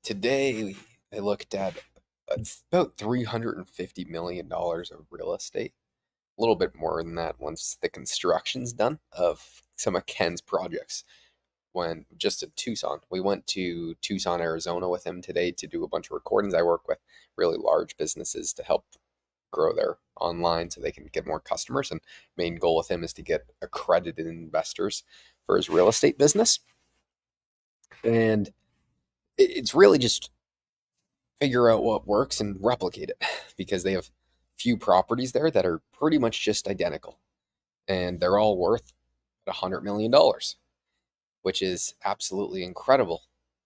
Today, I looked at about $350 million of real estate. A little bit more than that once the construction's done of some of Ken's projects. When just in Tucson, we went to Tucson, Arizona with him today to do a bunch of recordings. I work with really large businesses to help grow their online so they can get more customers. And main goal with him is to get accredited investors for his real estate business. And it's really just figure out what works and replicate it because they have few properties there that are pretty much just identical and they're all worth $100 million, which is absolutely incredible.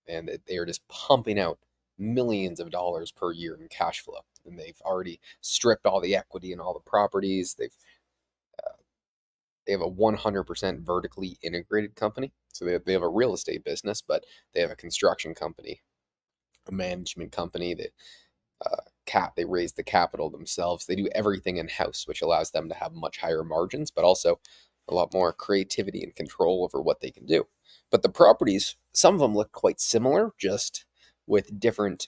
And they are just pumping out millions of dollars per year in cash flow. And they've already stripped all the equity in all the properties. They have a 100% vertically integrated company. So they have a real estate business, but they have a construction company, a management company that they raise the capital themselves. They do everything in house, which allows them to have much higher margins, but also a lot more creativity and control over what they can do. But the properties, some of them look quite similar, just with different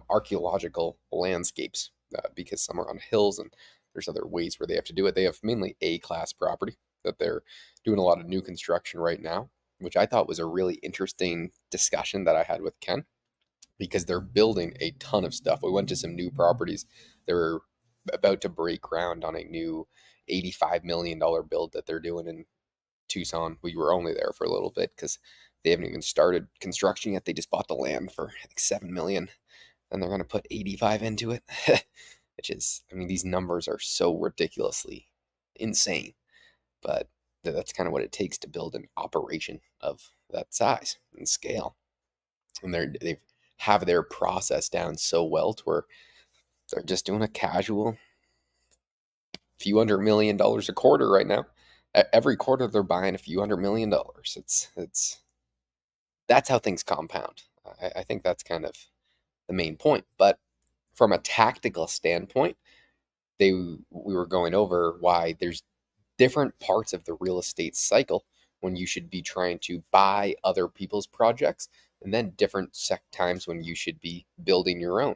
archaeological landscapes, because some are on hills and there's other ways where they have to do it. They have mainly A-class property that they're doing a lot of new construction right now, which I thought was a really interesting discussion that I had with Ken, because they're building a ton of stuff. We went to some new properties. They're about to break ground on a new $85 million build that they're doing in Tucson. We were only there for a little bit because they haven't even started construction yet. They just bought the land for like 7 million and they're going to put 85 into it, which is, I mean, these numbers are so ridiculously insane, but that's kind of what it takes to build an operation of that size and scale. And they've have their process down so well to where they're just doing a casual few $100 million a quarter right now. Every quarter they're buying a few $100 million. It's that's how things compound. I think that's kind of the main point. But from a tactical standpoint, we were going over why there's different parts of the real estate cycle when you should be trying to buy other people's projects, and then different times when you should be building your own.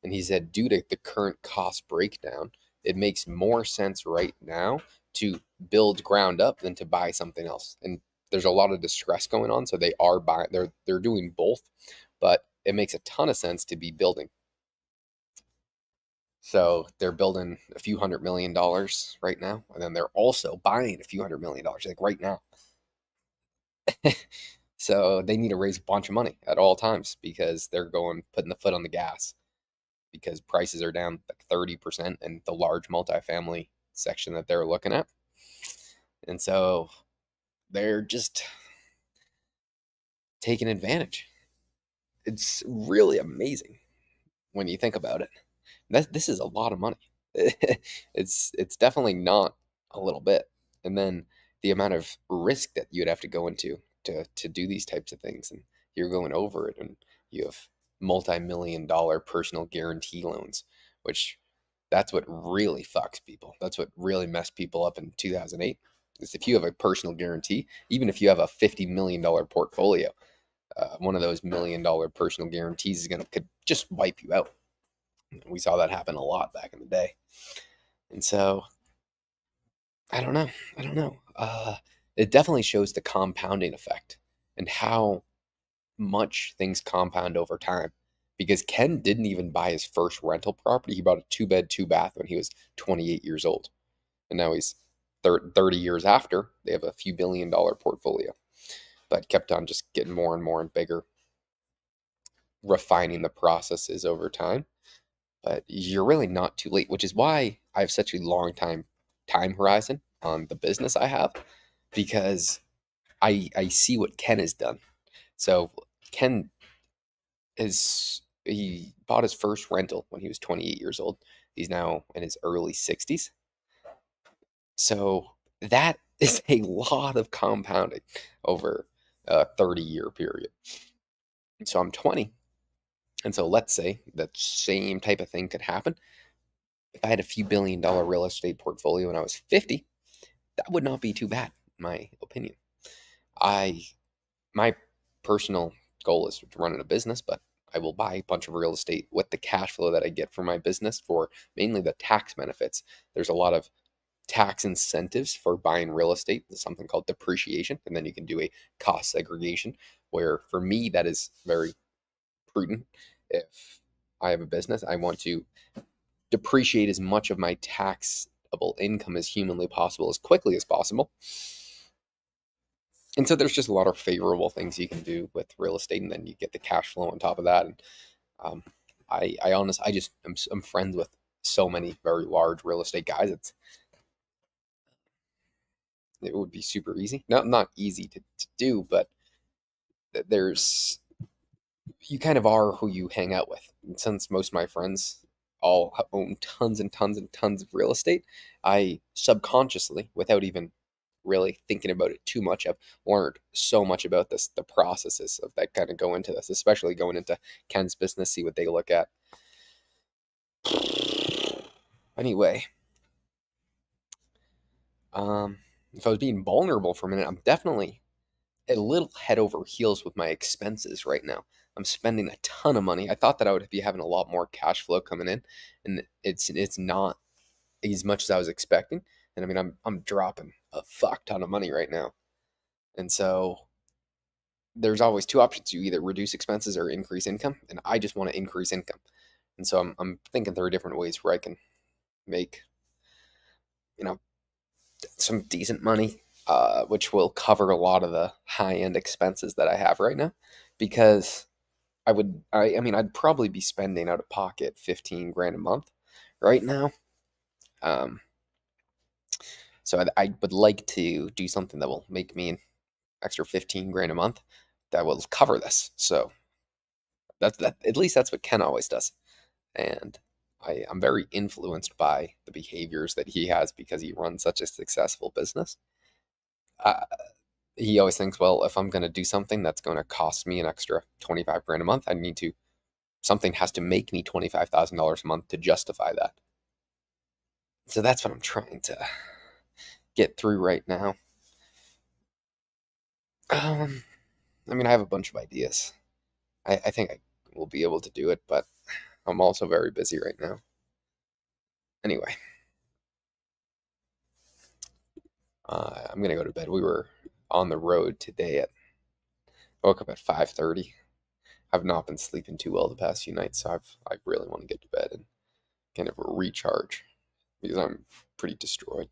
And he said, due to the current cost breakdown, it makes more sense right now to build ground up than to buy something else. And there's a lot of distress going on, so they are buying. They're doing both, but it makes a ton of sense to be building. So they're building a few $100 million right now, and then they're also buying a few $100 million like right now. So they need to raise a bunch of money at all times because they're putting the foot on the gas because prices are down like 30% in the large multifamily section that they're looking at. And so they're just taking advantage. It's really amazing when you think about it. This is a lot of money. It's definitely not a little bit. And then the amount of risk that you'd have to go into to do these types of things, and you're going over it, and you have multi-million-dollar personal guarantee loans, which that's what really fucks people. That's what really messed people up in 2008. Is if you have a personal guarantee, even if you have a $50 million portfolio, one of those $1 million personal guarantees could just wipe you out. We saw that happen a lot back in the day. And so I don't know. I don't know. It definitely shows the compounding effect and how much things compound over time. Because Ken didn't even buy his first rental property. He bought a 2-bed, 2-bath when he was 28 years old. And now he's 30 years after, they have a few $1 billion portfolio. But kept on just getting more and more and bigger, refining the processes over time. But you're really not too late, which is why I have such a long time horizon on the business I have, because I see what Ken has done. So Ken he bought his first rental when he was 28 years old. He's now in his early 60s. So that is a lot of compounding over a 30-year period. So I'm 20. And so let's say that same type of thing could happen. If I had a few $1 billion real estate portfolio when I was 50, that would not be too bad, in my opinion. My personal goal is to run a business, but I will buy a bunch of real estate with the cash flow that I get from my business for mainly the tax benefits. There's a lot of tax incentives for buying real estate. There's something called depreciation, and then you can do a cost segregation, where for me, that is very prudent. If I have a business, I want to depreciate as much of my taxable income as humanly possible, as quickly as possible. And so there's just a lot of favorable things you can do with real estate, and then you get the cash flow on top of that. And um, I'm friends with so many very large real estate guys. It would be super easy. Not easy to do, but there's you kind of are who you hang out with. And since most of my friends all own tons and tons and tons of real estate, I subconsciously, without even really thinking about it too much, I've learned so much about this, the processes of that kind of go into this, especially going into Ken's business, see what they look at. Anyway, if I was being vulnerable for a minute, I'm definitely a little head over heels with my expenses right now. I'm spending a ton of money. I thought that I would be having a lot more cash flow coming in, and it's not as much as I was expecting. And I mean, I'm dropping a fuck ton of money right now, and so there's always two options: you either reduce expenses or increase income, and I just want to increase income. And so I'm thinking there are different ways where I can make you know some decent money, which will cover a lot of the high end expenses that I have right now, because I mean, I'd probably be spending out of pocket 15 grand a month right now. Um, so I would like to do something that will make me an extra 15 grand a month that will cover this. So at least that's what Ken always does. And I'm very influenced by the behaviors that he has because he runs such a successful business. Uh, he always thinks, well, if I'm going to do something that's going to cost me an extra 25 grand a month, I need to something has to make me $25,000 a month to justify that. So that's what I'm trying to get through right now. Um, I mean, I have a bunch of ideas. I think I will be able to do it, but I'm also very busy right now. Anyway, I'm gonna go to bed. We were on the road today. Woke up at 5:30. I've not been sleeping too well the past few nights, so I really want to get to bed and kind of recharge because I'm pretty destroyed.